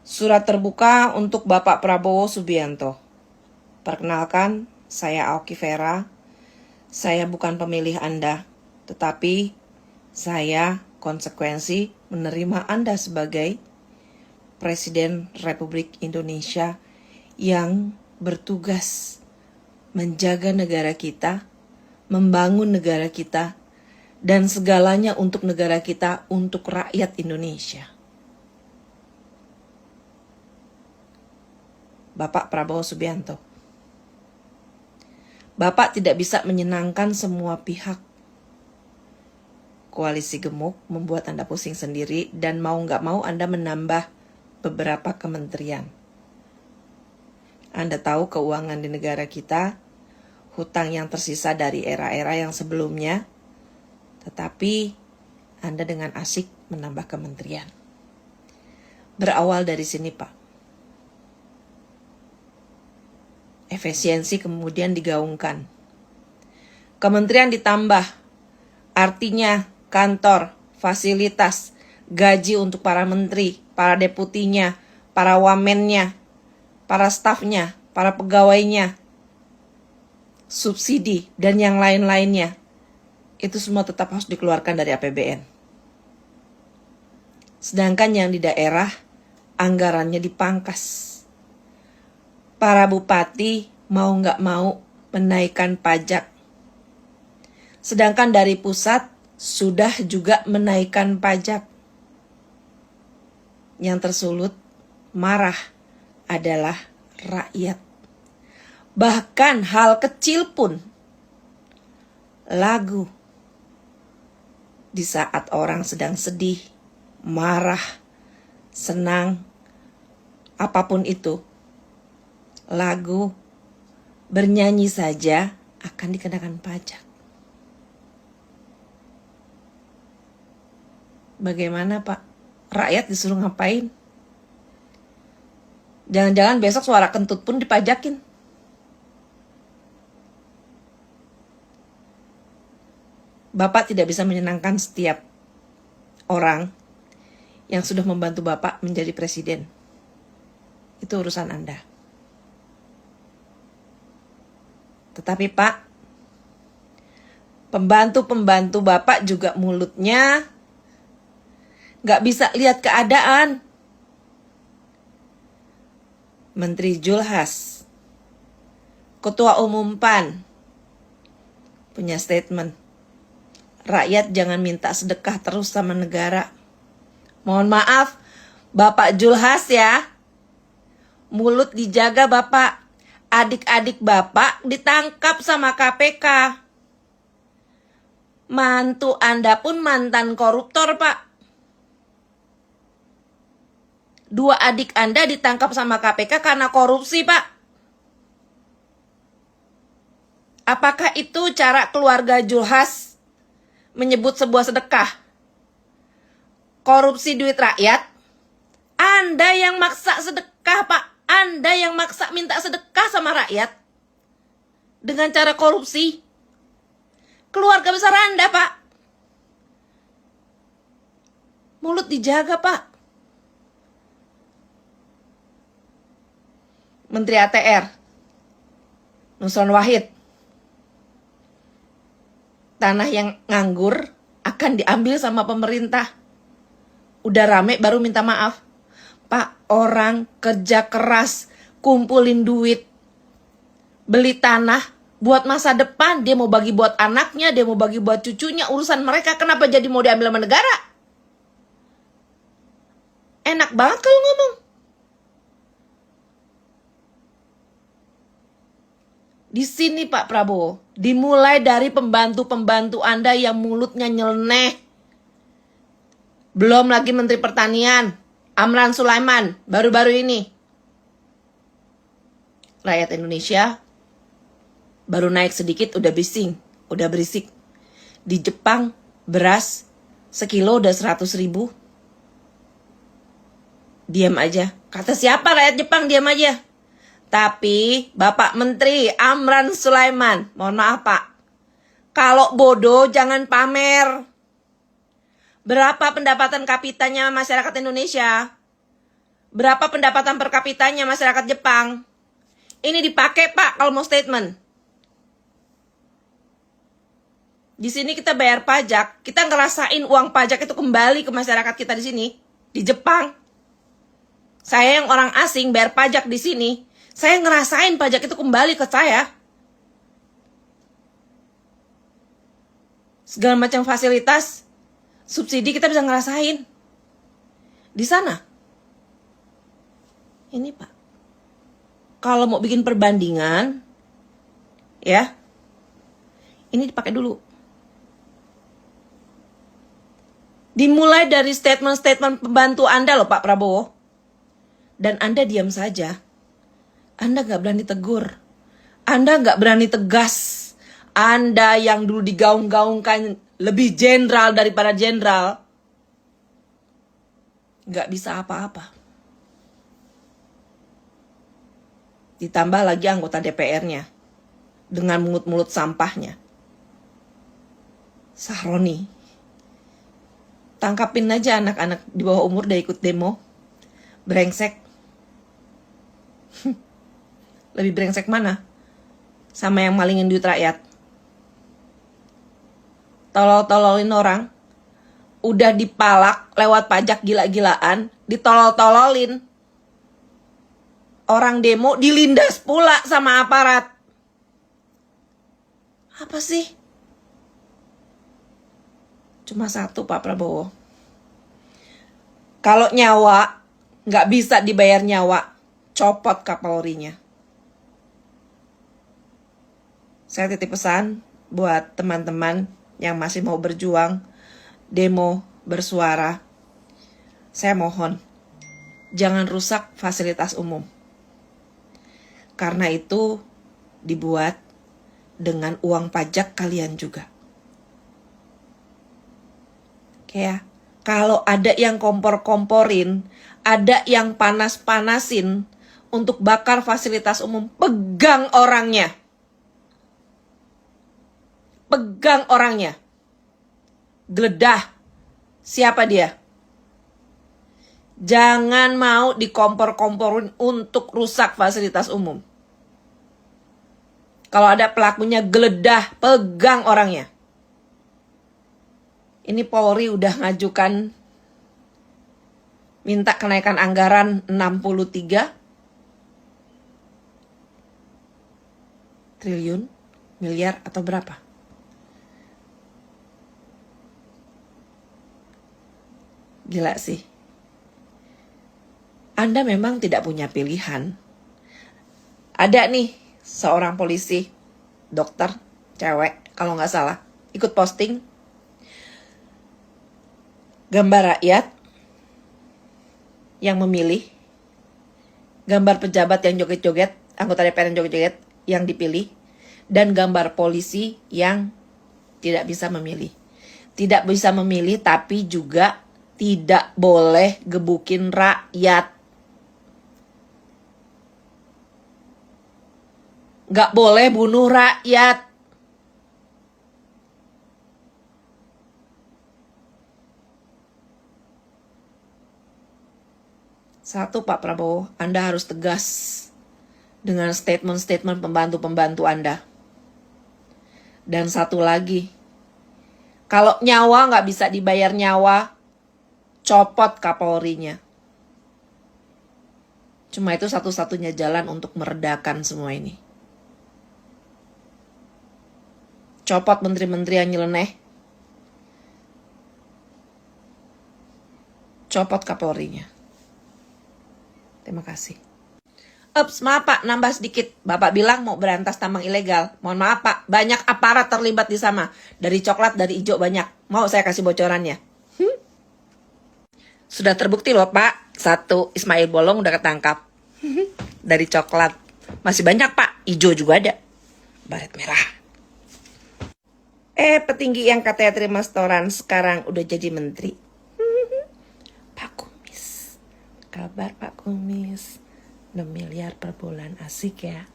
Surat terbuka untuk Bapak Prabowo Subianto. Perkenalkan, saya Aoki Vera. Saya bukan pemilih Anda, tetapi saya konsekuensi menerima Anda sebagai Presiden Republik Indonesia yang bertugas menjaga negara kita, membangun negara kita, dan segalanya untuk negara kita, untuk rakyat Indonesia. Bapak Prabowo Subianto. Bapak tidak bisa menyenangkan semua pihak. Koalisi gemuk membuat Anda pusing sendiri dan mau nggak mau Anda menambah beberapa kementerian. Anda tahu keuangan di negara kita, hutang yang tersisa dari era-era yang sebelumnya, tetapi Anda dengan asyik menambah kementerian. Berawal dari sini, Pak. Efisiensi kemudian digaungkan. Kementerian ditambah, artinya kantor, fasilitas, gaji untuk para menteri, para deputinya, para wamennya, para stafnya, para pegawainya, subsidi, dan yang lain-lainnya. Itu semua tetap harus dikeluarkan dari APBN. Sedangkan yang di daerah, anggarannya dipangkas. Para bupati mau nggak mau menaikkan pajak. Sedangkan dari pusat sudah juga menaikkan pajak. Yang tersulut, marah adalah rakyat. Bahkan hal kecil pun, lagu di saat orang sedang sedih, marah, senang, apapun itu, lagu, bernyanyi saja akan dikenakan pajak. Bagaimana, Pak? Rakyat disuruh ngapain? Jangan-jangan besok suara kentut pun dipajakin. Bapak tidak bisa menyenangkan setiap orang yang sudah membantu Bapak menjadi presiden. Itu urusan Anda. Tetapi Pak, pembantu-pembantu Bapak juga mulutnya gak bisa lihat keadaan. Menteri Julhas, Ketua Umum PAN, punya statement, rakyat jangan minta sedekah terus sama negara. Mohon maaf, Bapak Julhas ya, mulut dijaga Bapak. Adik-adik Bapak ditangkap sama KPK. Mantu Anda pun mantan koruptor, Pak. 2 adik Anda ditangkap sama KPK karena korupsi, Pak. Apakah itu cara keluarga Julhas menyebut sebuah sedekah? Korupsi duit rakyat? Anda yang maksa sedekah, Pak. Anda yang maksa minta sedekah sama rakyat dengan cara korupsi. Keluarga besar Anda, Pak. Mulut dijaga, Pak. Menteri ATR, Nusron Wahid. Tanah yang nganggur akan diambil sama pemerintah. Udah rame baru minta maaf. Pak, orang kerja keras, kumpulin duit, beli tanah buat masa depan. Dia mau bagi buat anaknya, dia mau bagi buat cucunya. Urusan mereka, kenapa jadi mau diambil sama negara? Enak banget kalau ngomong. Di sini Pak Prabowo, dimulai dari pembantu-pembantu Anda yang mulutnya nyeleneh. Belum lagi Menteri Pertanian, Amran Sulaiman, baru-baru ini. Rakyat Indonesia baru naik sedikit udah bising, udah berisik. Di Jepang beras sekilo udah 100.000. Diam aja. Kata siapa rakyat Jepang diam aja? Tapi Bapak Menteri Amran Sulaiman, mohon maaf Pak, kalau bodoh jangan pamer. Berapa pendapatan kapitanya masyarakat Indonesia? Berapa pendapatan per kapitanya masyarakat Jepang? Ini dipakai, Pak, kalau mau statement. Di sini kita bayar pajak, kita ngerasain uang pajak itu kembali ke masyarakat kita di sini, di Jepang. Saya yang orang asing bayar pajak di sini, saya ngerasain pajak itu kembali ke saya. Segala macam fasilitas, subsidi kita bisa ngerasain. Di sana. Ini, Pak. Kalau mau bikin perbandingan, ya, ini dipakai dulu. Dimulai dari statement-statement pembantu Anda loh, Pak Prabowo. Dan Anda diam saja. Anda nggak berani tegur. Anda nggak berani tegas. Anda yang dulu digaung-gaungkan lebih jenderal daripada jenderal, nggak bisa apa-apa. Ditambah lagi anggota DPR-nya dengan mulut-mulut sampahnya. Sahroni, tangkapin aja anak-anak di bawah umur udah ikut demo. Brengsek. Lebih brengsek mana? Sama yang malingin duit rakyat. Tolol-tololin orang. Udah dipalak lewat pajak gila-gilaan, ditolol-tololin. Orang demo dilindas pula sama aparat. Apa sih? Cuma satu, Pak Prabowo. Kalau nyawa nggak bisa dibayar nyawa, copot Kapolrinya. Saya titip pesan buat teman-teman yang masih mau berjuang, demo, bersuara. Saya mohon, jangan rusak fasilitas umum. Karena itu dibuat dengan uang pajak kalian juga. Kayak kalau ada yang kompor-komporin, ada yang panas-panasin untuk bakar fasilitas umum, pegang orangnya. Pegang orangnya. Geledah. Siapa dia? Jangan mau dikompor-komporin untuk rusak fasilitas umum. Kalau ada pelakunya, geledah, pegang orangnya. Ini Polri udah ngajukan minta kenaikan anggaran 63 triliun, miliar atau berapa? Gila sih. Anda memang tidak punya pilihan. Ada nih seorang polisi, dokter, cewek kalau nggak salah, ikut posting gambar rakyat yang memilih, gambar pejabat yang joget-joget, anggota DPR yang joget-joget yang dipilih, dan gambar polisi yang tidak bisa memilih. Tidak bisa memilih tapi juga tidak boleh gebukin rakyat. Nggak boleh bunuh rakyat. Satu, Pak Prabowo, Anda harus tegas dengan statement-statement pembantu-pembantu Anda. Dan satu lagi, kalau nyawa nggak bisa dibayar nyawa, copot Kapolrinya. Cuma itu satu-satunya jalan untuk meredakan semua ini. Copot menteri-menteri yang nyeleneh. Copot Kapolrinya. Terima kasih. Ups, maaf Pak, nambah sedikit. Bapak bilang mau berantas tambang ilegal. Mohon maaf Pak, banyak aparat terlibat di sana. Dari coklat, dari hijau banyak. Mau saya kasih bocorannya? Sudah terbukti loh Pak. 1, Ismail Bolong udah ketangkap. Dari coklat. Masih banyak Pak, hijau juga ada. Baret merah. Petinggi yang katanya terima setoran sekarang udah jadi menteri. Pak Kumis. Kabar Pak Kumis. 6 miliar per bulan, asik ya.